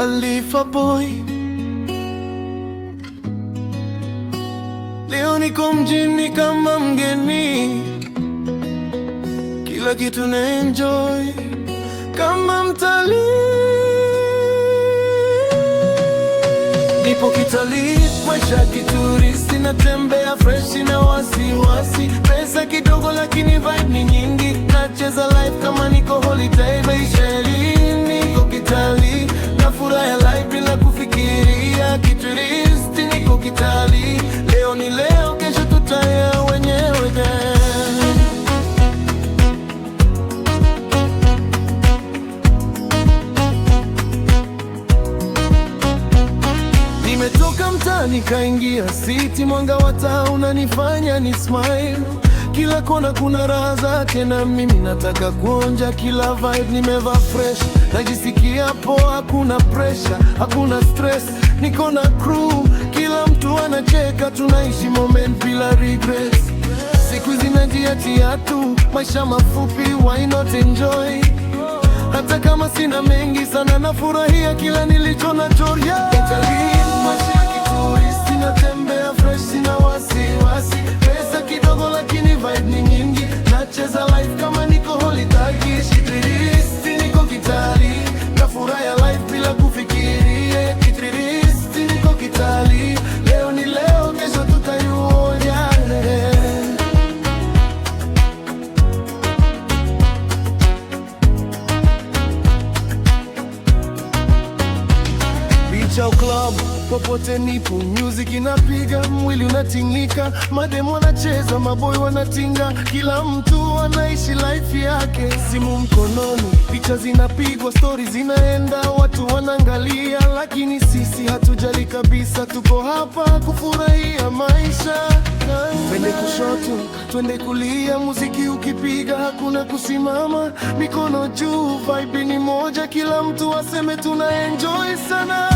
Khalifa boy. Leo niko mjini kama mgeni, kila kitu na enjoy kama mtalii. Nipo kitalii, maisha kituristi, natembea fresh na wasiwasi. Pesa kidogo lakini vibe ni nyingi, nacheza life kama niko holiday. Maisha niko kitalii, na furaha ya life bila kufikiria. Kituristi niko kitalii, leo ni leo, kesho tutaya wenyewe. Nimetoka mtaani kaingia city, mwanga wa taa unanifanya ni smile. Kila kona kuna raha zake, na mimi nataka kuonja kila vibe. Nimevaa fresh, najisikia poa, hakuna pressure, hakuna stress. Niko na crew, kila mtu anacheka, tunaishi moment bila regrets. Siku zinajiachia tu, maisha mafupi, why not enjoy? Hata kama sina mengi sana, nafurahia kila nilicho nacho. Maisha ya kituristi, natembea fresh na wasiwasi. Pesa kidogo lakini vibe ni nyingi, nacheza life kama niko holiday. Kituristi niko kitalii, na furaha ya life bila kufikiria. Kituristi niko kitalii, leo ni leo, kesho tutaiona. Beach au club, popote nipo, music inapiga, mwili unatingika, mademo wanacheza, maboy wanatinga, kila mtu anaishi life yake. Simu mkononi, picha zinapigwa, stories zinaenda, watu wanaangalia, lakini sisi hatujali kabisa. Tuko hapa kufurahia maisha. Twende kushoto, twende kulia, muziki ukipiga hakuna kusimama, mikono juu, vibe ni moja, kila mtu aseme tuna enjoy sana.